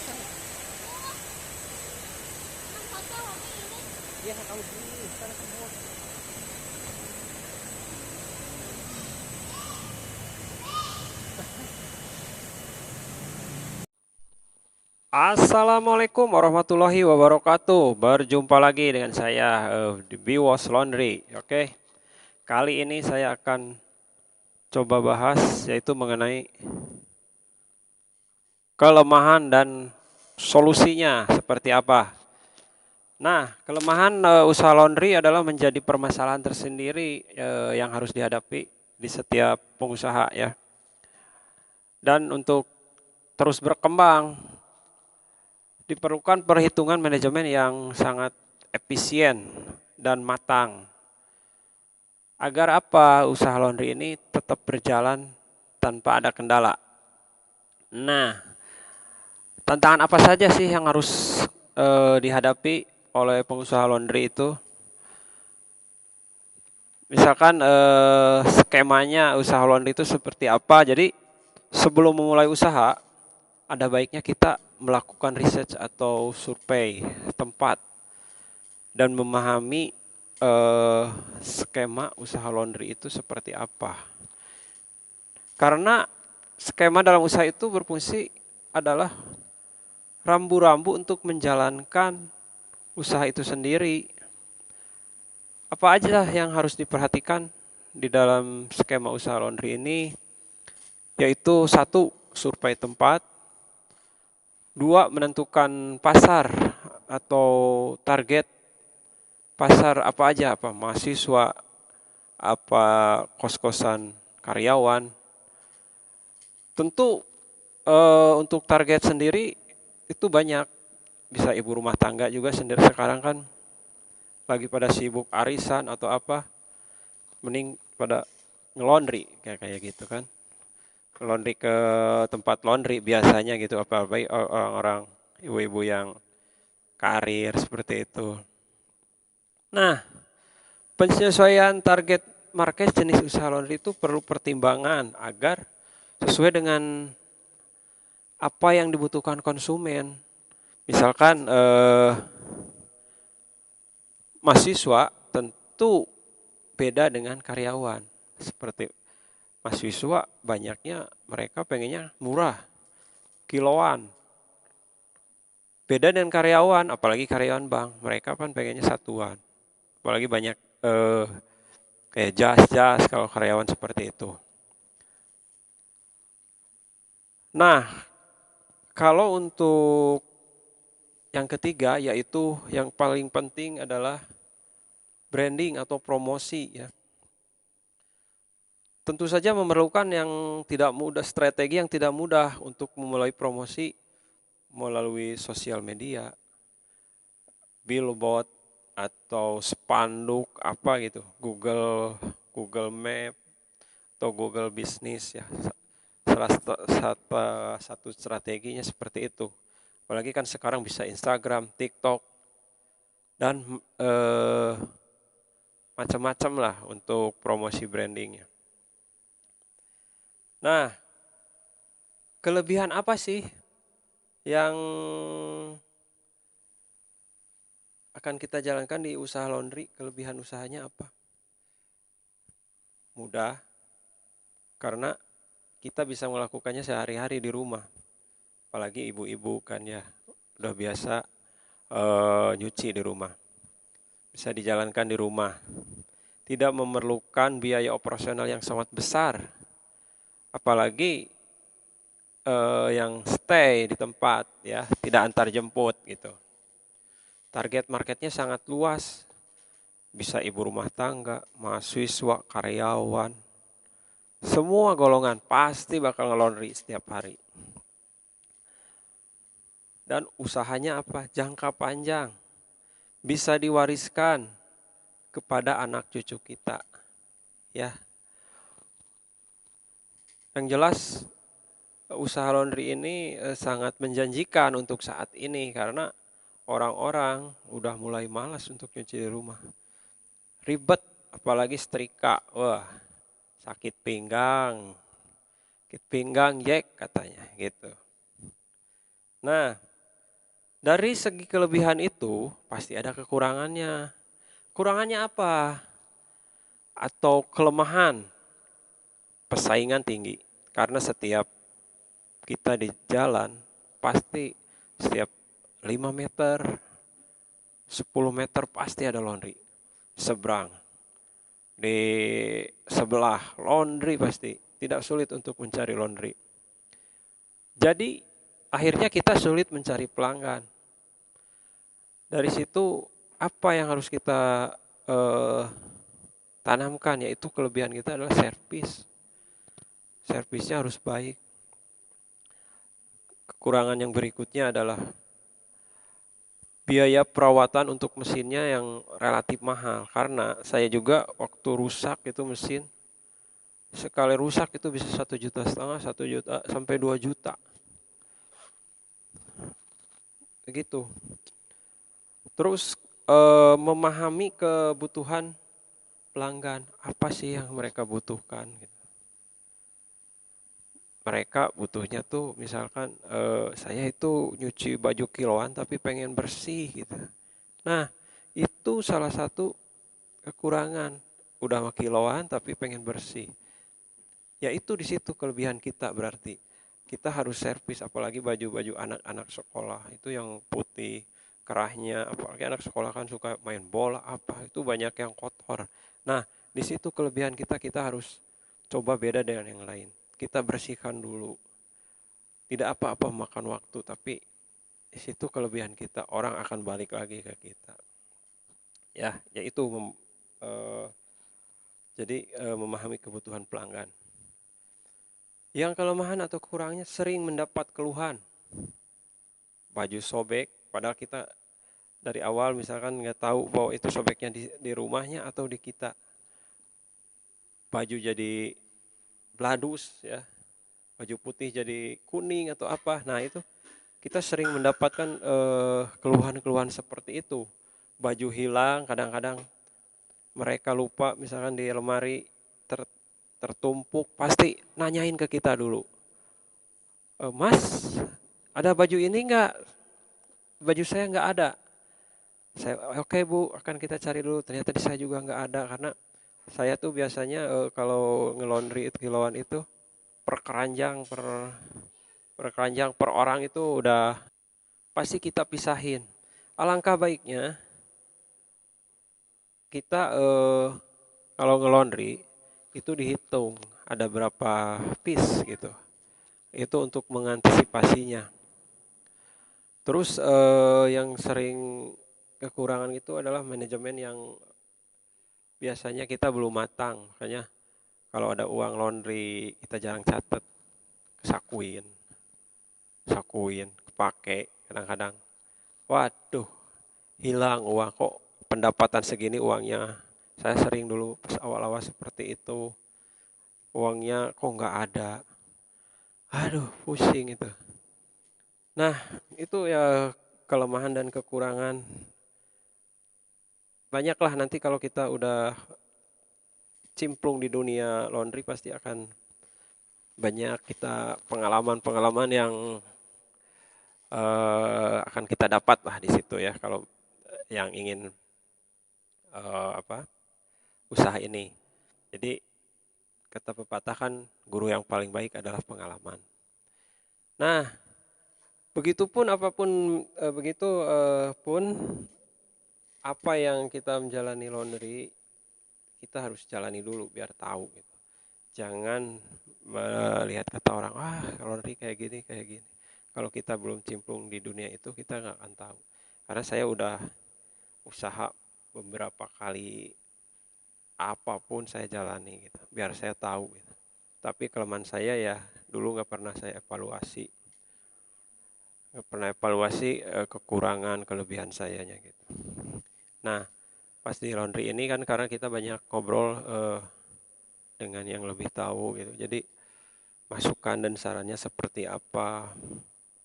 sana. Iya, kamu sini, sana semua. Assalamualaikum warahmatullahi wabarakatuh. Berjumpa lagi dengan saya di Biwas Laundry. Oke. Kali ini saya akan coba bahas yaitu mengenai kelemahan dan solusinya seperti apa. Nah, kelemahan usaha laundry adalah menjadi permasalahan tersendiri yang harus dihadapi di setiap pengusaha ya. Dan untuk terus berkembang diperlukan perhitungan manajemen yang sangat efisien dan matang. Agar apa usaha laundry ini tetap berjalan tanpa ada kendala. Nah, tantangan apa saja sih yang harus dihadapi oleh pengusaha laundry itu? Misalkan skemanya usaha laundry itu seperti apa. Jadi sebelum memulai usaha, ada baiknya kita melakukan research atau survei tempat dan memahami skema usaha laundry itu seperti apa. Karena skema dalam usaha itu berfungsi adalah rambu-rambu untuk menjalankan usaha itu sendiri. Apa aja yang harus diperhatikan di dalam skema usaha laundry ini? Yaitu 1, survei tempat. 2, menentukan pasar atau target pasar apa aja, apa mahasiswa, apa kos-kosan karyawan. Tentu untuk target sendiri itu banyak, bisa ibu rumah tangga juga sendiri sekarang kan lagi pada sibuk arisan atau apa, mending pada ngelondri kayak gitu kan, laundry ke tempat laundry biasanya gitu, apa baik orang-orang ibu-ibu yang karir seperti itu. Nah, penyesuaian target market jenis usaha laundry itu perlu pertimbangan agar sesuai dengan apa yang dibutuhkan konsumen. Misalkan mahasiswa tentu beda dengan karyawan. Seperti mahasiswa banyaknya mereka pengennya murah, kiloan. Beda dengan karyawan, apalagi karyawan bank, mereka kan pengennya satuan. Apalagi banyak kayak jas-jas kalau karyawan seperti itu. Nah, kalau untuk yang ketiga yaitu yang paling penting adalah branding atau promosi ya. Tentu saja memerlukan yang tidak mudah, strategi yang tidak mudah untuk memulai promosi melalui sosial media, billboard atau spanduk apa gitu, Google Map atau Google Business ya. Salah satu strateginya seperti itu. Apalagi kan sekarang bisa Instagram, TikTok dan macam-macam lah untuk promosi brandingnya. Nah, kelebihan apa sih yang akan kita jalankan di usaha laundry? Kelebihan usahanya apa? Mudah, karena kita bisa melakukannya sehari-hari di rumah. Apalagi ibu-ibu kan ya, udah biasa nyuci di rumah. Bisa dijalankan di rumah. Tidak memerlukan biaya operasional yang sangat besar. Apalagi yang stay di tempat ya, tidak antar jemput gitu. Target marketnya sangat luas. Bisa ibu rumah tangga, mahasiswa, karyawan. Semua golongan pasti bakal nge-laundry setiap hari. Dan usahanya apa? Jangka panjang. Bisa diwariskan kepada anak cucu kita. Ya. Yang jelas usaha laundry ini sangat menjanjikan untuk saat ini karena orang-orang udah mulai malas untuk nyuci di rumah. Ribet, apalagi setrika. Wah, sakit pinggang, Jack katanya gitu. Nah, Dari segi kelebihan itu pasti ada kekurangannya. Kurangannya apa? Atau kelemahan? Persaingan tinggi. Karena setiap kita di jalan pasti setiap 5 meter, 10 meter pasti ada laundry. Seberang, di sebelah laundry pasti. Tidak sulit untuk mencari laundry. Jadi akhirnya kita sulit mencari pelanggan. Dari situ apa yang harus kita eh, tanamkan, yaitu kelebihan kita adalah servis. Servisnya harus baik. Kekurangan yang berikutnya adalah biaya perawatan untuk mesinnya yang relatif mahal. Karena saya juga waktu rusak itu mesin, sekali rusak itu bisa 1,5 juta, 1 juta sampai 2 juta. Begitu. Terus memahami kebutuhan pelanggan, apa sih yang mereka butuhkan. Mereka butuhnya tuh misalkan saya itu nyuci baju kiloan tapi pengen bersih gitu. Nah, itu salah satu kekurangan. Udah mah kiloan tapi pengen bersih. Ya itu di situ kelebihan kita berarti. Kita harus servis, apalagi baju-baju anak-anak sekolah itu yang putih kerahnya, apalagi anak sekolah kan suka main bola apa, itu banyak yang kotor. Nah, di situ kelebihan kita, kita harus coba beda dengan yang lain. Kita bersihkan dulu. Tidak apa-apa makan waktu, tapi di situ kelebihan kita, orang akan balik lagi ke kita. Ya, yaitu memahami kebutuhan pelanggan. Yang kelemahan atau kekurangannya sering mendapat keluhan. Baju sobek, padahal kita dari awal misalkan nggak tahu bahwa itu sobeknya di rumahnya atau di kita. Baju jadi bladus ya, baju putih jadi kuning atau apa. Nah itu kita sering mendapatkan keluhan-keluhan seperti itu. Baju hilang, kadang-kadang mereka lupa misalkan di lemari tertumpuk, pasti nanyain ke kita dulu. Mas, ada baju ini nggak? Baju saya nggak ada. Saya oke Bu, akan kita cari dulu. Ternyata di saya juga nggak ada, karena saya tuh biasanya kalau ngelondri itu kiloan itu per keranjang per orang itu udah pasti kita pisahin. Alangkah baiknya kita kalau ngelondri itu dihitung ada berapa piece gitu. Itu untuk mengantisipasinya. Terus yang sering kekurangan itu adalah manajemen yang biasanya kita belum matang. Makanya kalau ada uang laundry kita jarang catat, sakuin, kepake kadang-kadang. Waduh, hilang uang, kok pendapatan segini uangnya. Saya sering dulu pas awal-awal seperti itu, uangnya kok nggak ada. Aduh, pusing itu. Nah, itu ya kelemahan dan kekurangan. Banyaklah nanti kalau kita udah cimplung di dunia laundry pasti akan banyak kita pengalaman-pengalaman yang akan kita dapat lah di situ ya kalau yang ingin usaha ini. Jadi kata pepatah kan guru yang paling baik adalah pengalaman. Nah, begitupun apapun pun apa yang kita menjalani laundry kita harus jalani dulu biar tahu gitu. Jangan melihat kata orang, laundry kayak gini. Kalau kita belum cimplung di dunia itu kita nggak akan tahu. Karena saya udah usaha beberapa kali apapun saya jalani gitu, biar saya tahu gitu. Tapi kelemahan saya ya dulu nggak pernah saya evaluasi, kekurangan kelebihan sayanya gitu. Nah pas di laundry ini kan karena kita banyak ngobrol dengan yang lebih tahu gitu, jadi masukan dan sarannya seperti apa.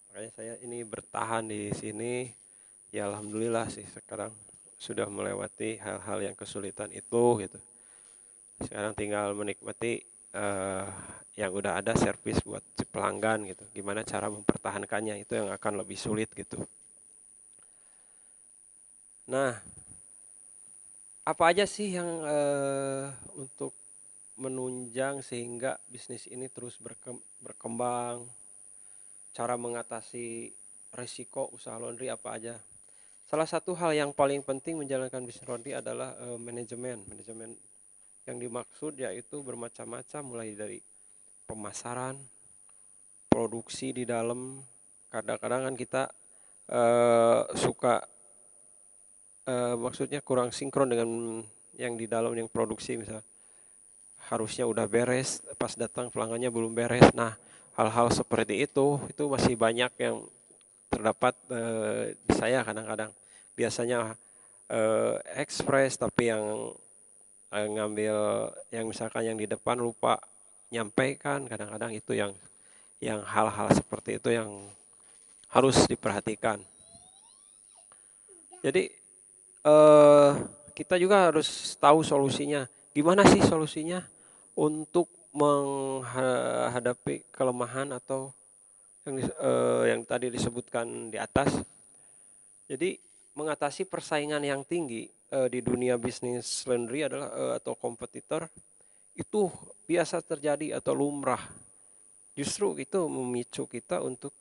Makanya saya ini bertahan di sini. Ya alhamdulillah sih sekarang sudah melewati hal-hal yang kesulitan itu gitu. Sekarang tinggal menikmati yang udah ada servis buat pelanggan gitu. Gimana cara mempertahankannya itu yang akan lebih sulit gitu. Nah, apa aja sih yang untuk menunjang sehingga bisnis ini terus berkembang? Cara mengatasi risiko usaha laundry apa aja? Salah satu hal yang paling penting menjalankan bisnis laundry adalah manajemen. Manajemen yang dimaksud yaitu bermacam-macam, mulai dari pemasaran, produksi di dalam. Kadang-kadang kan kita suka maksudnya kurang sinkron dengan yang di dalam, yang produksi misalnya. Harusnya udah beres, pas datang pelanggannya belum beres. Nah, hal-hal seperti itu masih banyak yang terdapat di saya kadang-kadang. Biasanya ekspres, tapi yang ngambil yang misalkan yang di depan lupa nyampaikan, kadang-kadang itu yang hal-hal seperti itu yang harus diperhatikan. Jadi eh, kita juga harus tahu solusinya. Gimana sih solusinya untuk menghadapi kelemahan atau yang tadi disebutkan di atas. Jadi mengatasi persaingan yang tinggi di dunia bisnis laundry adalah atau kompetitor itu biasa terjadi atau lumrah. Justru itu memicu kita untuk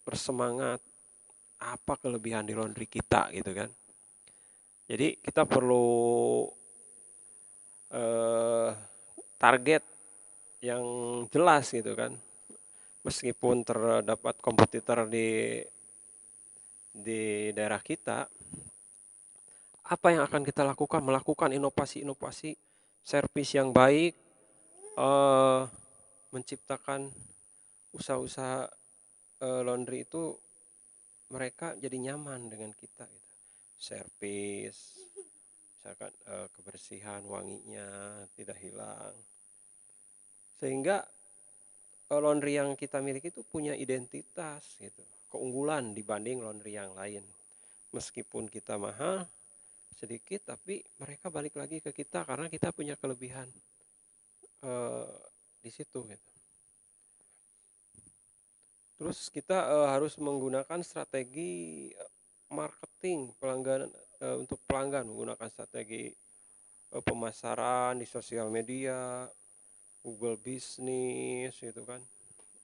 bersemangat, apa kelebihan di laundry kita gitu kan. Jadi kita perlu eh, target yang jelas gitu kan. Meskipun terdapat kompetitor di daerah kita, apa yang akan kita lakukan? Melakukan inovasi-inovasi, servis yang baik, eh, menciptakan usaha-usaha laundry itu mereka jadi nyaman dengan kita gitu. Servis, misalkan kebersihan, wanginya tidak hilang. Sehingga laundry yang kita miliki itu punya identitas gitu, keunggulan dibanding laundry yang lain. Meskipun kita mahal sedikit, tapi mereka balik lagi ke kita karena kita punya kelebihan eh, di situ gitu. Terus kita harus menggunakan strategi marketing pelanggan untuk pelanggan, menggunakan strategi pemasaran di sosial media, Google Bisnis gitu kan.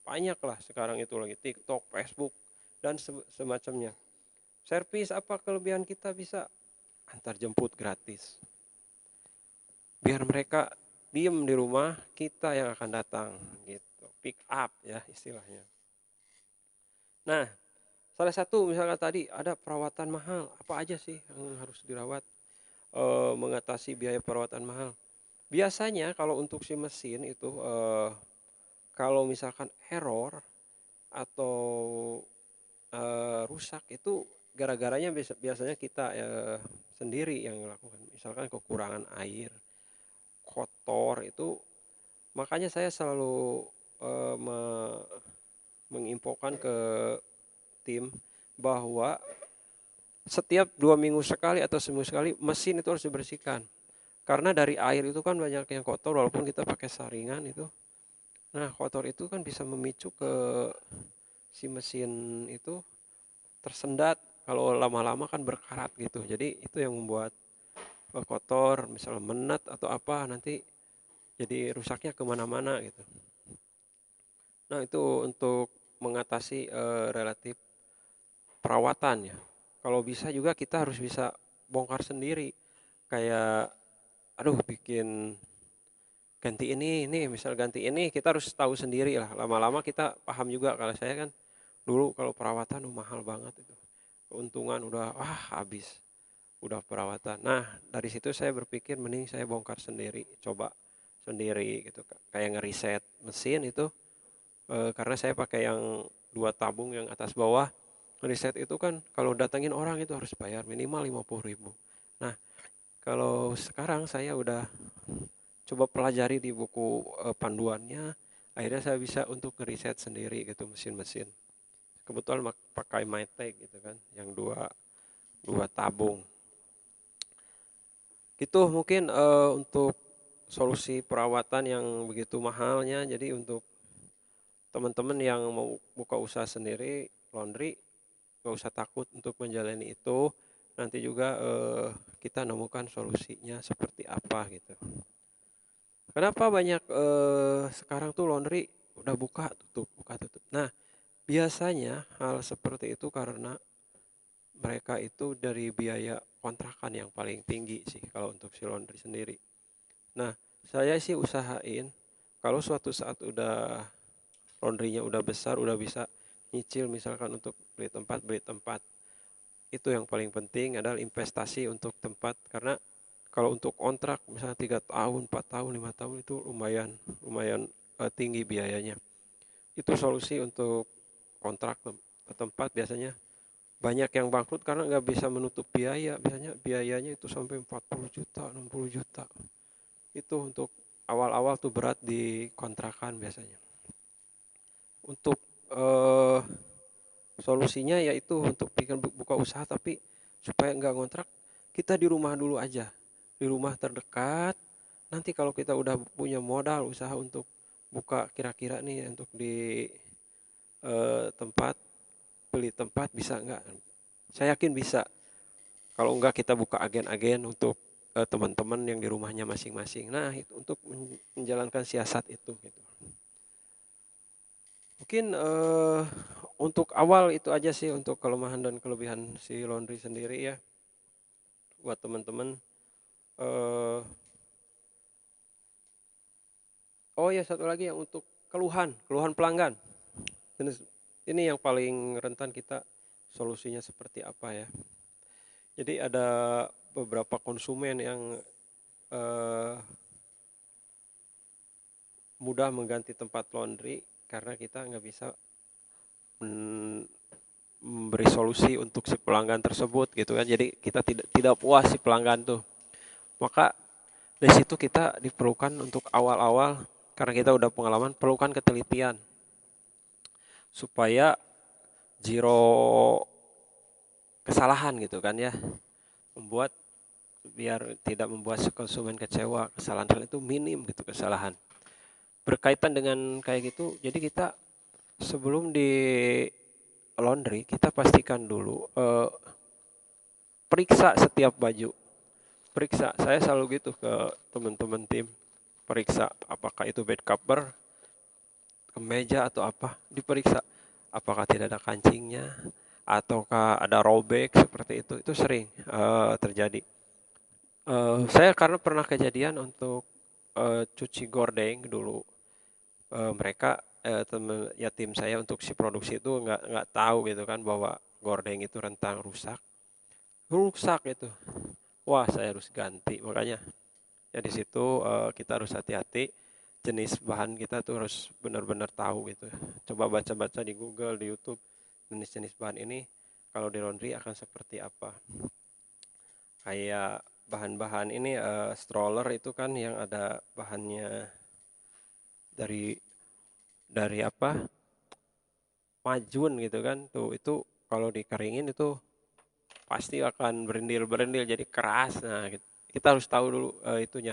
Banyak lah sekarang itu lagi, TikTok, Facebook dan semacamnya. Servis apa kelebihan kita? Bisa antar jemput gratis. Biar mereka diem di rumah, kita yang akan datang gitu. Pick up ya istilahnya. Nah, salah satu misalnya tadi ada perawatan mahal, apa aja sih yang harus dirawat? Mengatasi biaya perawatan mahal. Biasanya kalau untuk si mesin itu kalau misalkan error atau rusak itu gara-garanya biasanya kita sendiri yang melakukan. Misalkan kekurangan air, kotor itu, makanya saya selalu menginfokan ke tim bahwa setiap 2 minggu sekali atau seminggu sekali mesin itu harus dibersihkan. Karena dari air itu kan banyak yang kotor walaupun kita pakai saringan itu. Nah, kotor itu kan bisa memicu ke si mesin itu tersendat, kalau lama-lama kan berkarat gitu. Jadi itu yang membuat kotor, misalnya menat atau apa, nanti jadi rusaknya kemana-mana gitu. Nah itu untuk mengatasi relatif perawatan ya. Kalau bisa juga kita harus bisa bongkar sendiri. Kayak, aduh bikin ganti ini misal ganti ini kita harus tahu sendiri lah. Lama-lama kita paham juga. Kalau saya kan dulu kalau perawatan mahal banget itu. Keuntungan udah habis. Udah perawatan. Nah dari situ saya berpikir mending saya bongkar sendiri. Coba sendiri gitu. Kayak ngeriset mesin itu. Karena saya pakai yang 2 tabung yang atas bawah. Riset itu kan kalau datangin orang itu harus bayar minimal 50.000. Nah, kalau sekarang saya udah coba pelajari di buku panduannya, akhirnya saya bisa untuk ngeriset sendiri gitu mesin-mesin. Kebetulan pakai Mytech gitu kan, yang dua tabung. Itu mungkin untuk solusi perawatan yang begitu mahalnya. Jadi untuk teman-teman yang mau buka usaha sendiri laundry, gak usah takut untuk menjalani itu. nanti juga kita nemukan solusinya seperti apa gitu. Kenapa banyak sekarang tuh laundry udah buka tutup, buka tutup. Nah, biasanya hal seperti itu karena mereka itu dari biaya kontrakan yang paling tinggi sih kalau untuk si laundry sendiri. Nah, saya sih usahain kalau suatu saat udah laundrynya udah besar, udah bisa nyicil misalkan untuk beli tempat. Itu yang paling penting adalah investasi untuk tempat karena kalau untuk kontrak misalnya 3 tahun, 4 tahun, 5 tahun itu lumayan lumayan tinggi biayanya. Itu solusi untuk kontrak tempat biasanya banyak yang bangkrut karena nggak bisa menutup biaya. Biasanya biayanya itu sampai 40 juta, 60 juta. Itu untuk awal-awal tuh berat di kontrakan biasanya. Untuk eh, solusinya yaitu untuk bikin buka usaha tapi supaya nggak ngontrak, kita di rumah dulu aja. Di rumah terdekat, nanti kalau kita udah punya modal usaha untuk buka kira-kira nih untuk di tempat, beli tempat bisa nggak? Saya yakin bisa. Kalau enggak kita buka agen-agen untuk teman-teman yang di rumahnya masing-masing. Nah, itu untuk menjalankan siasat itu gitu. Mungkin untuk awal itu aja sih untuk kelemahan dan kelebihan si laundry sendiri ya. Buat teman-teman. Eh, oh ya satu lagi yang untuk keluhan, keluhan pelanggan. Ini yang paling rentan kita solusinya seperti apa ya. Jadi ada beberapa konsumen yang eh, mudah mengganti tempat laundry karena kita nggak bisa memberi solusi untuk si pelanggan tersebut gitu kan. Jadi kita tidak puas si pelanggan tuh. Maka dari situ kita diperlukan untuk awal-awal karena kita udah pengalaman perlukan ketelitian supaya zero kesalahan gitu kan ya. Membuat biar tidak membuat si konsumen kecewa, kesalahan itu minim gitu kesalahan. Berkaitan dengan kayak gitu, jadi kita sebelum di laundry kita pastikan dulu periksa setiap baju. Periksa, saya selalu gitu ke teman-teman tim. Periksa apakah itu bed cover, kemeja atau apa, diperiksa. Apakah tidak ada kancingnya, ataukah ada robek seperti itu. Itu sering terjadi. Saya karena pernah kejadian untuk cuci gordeng dulu. Mereka temen, ya tim saya untuk si produksi itu nggak tahu gitu kan bahwa gordeng itu rentan rusak. Rusak itu. Wah, saya harus ganti. Makanya ya di situ kita harus hati-hati. Jenis bahan kita tuh harus benar-benar tahu gitu. Coba baca-baca di Google, di YouTube jenis-jenis bahan ini kalau di laundry akan seperti apa. Kayak bahan-bahan ini stroller itu kan yang ada bahannya dari apa? Majun gitu kan. Tuh itu kalau dikeringin itu pasti akan berendil-berendil jadi keras. Nah, kita harus tahu dulu itunya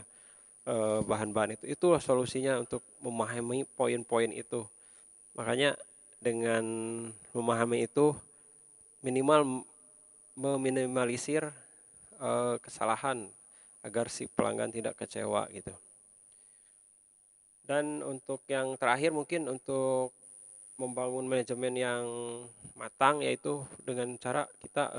bahan-bahan itu. Itulah solusinya untuk memahami poin-poin itu. Makanya dengan memahami itu minimal meminimalisir kesalahan agar si pelanggan tidak kecewa gitu. Dan untuk yang terakhir mungkin untuk membangun manajemen yang matang yaitu dengan cara kita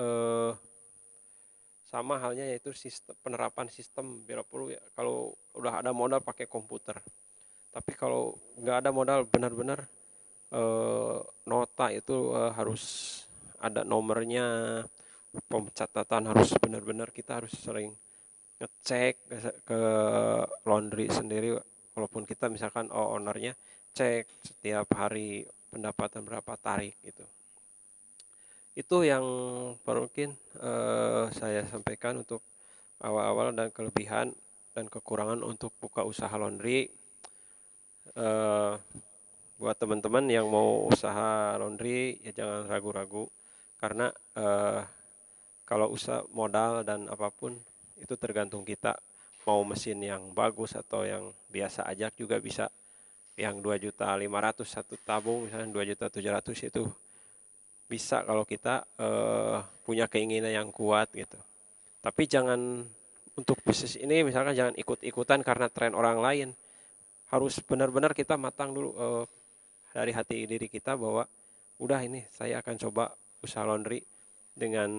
sama halnya yaitu sistem penerapan sistem bila perlu ya kalau udah ada modal pakai komputer. Tapi kalau nggak ada modal benar-benar nota itu harus ada nomornya, pencatatan harus benar-benar kita harus sering ngecek ke laundry sendiri walaupun kita misalkan ownernya cek setiap hari pendapatan berapa tarik gitu. Itu yang mungkin saya sampaikan untuk awal-awal dan kelebihan dan kekurangan untuk buka usaha laundry. Eh, buat teman-teman yang mau usaha laundry ya jangan ragu-ragu karena kalau usaha modal dan apapun itu tergantung kita mau mesin yang bagus atau yang biasa aja juga bisa yang 2.500.000 satu tabung misalnya 2.700.000 itu bisa kalau kita punya keinginan yang kuat gitu. Tapi jangan untuk bisnis ini misalkan jangan ikut-ikutan karena tren orang lain. Harus benar-benar kita matang dulu dari hati diri kita bahwa udah ini saya akan coba usaha laundry dengan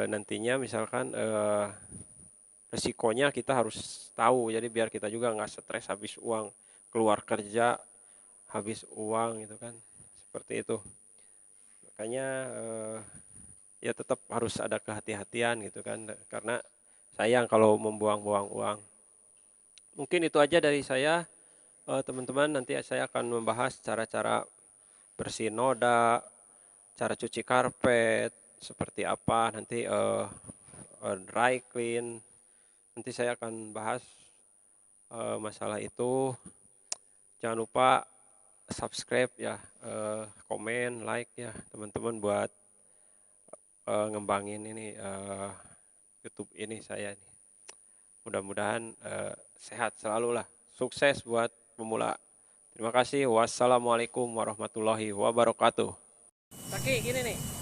nantinya misalkan resikonya kita harus tahu. Jadi biar kita juga nggak stres habis uang keluar kerja habis uang gitu kan. Seperti itu. Makanya ya tetap harus ada kehati-hatian gitu kan karena sayang kalau membuang-buang uang. Mungkin itu aja dari saya. Teman-teman, nanti saya akan membahas cara-cara bersihin noda, cara cuci karpet, seperti apa, nanti dry clean. Nanti saya akan bahas masalah itu. Jangan lupa subscribe ya, komen, like ya teman-teman buat ngembangin ini YouTube ini saya nih. Mudah-mudahan sehat selalu lah. Sukses buat pemula. Terima kasih. Wassalamualaikum warahmatullahi wabarakatuh. Taki, gini nih.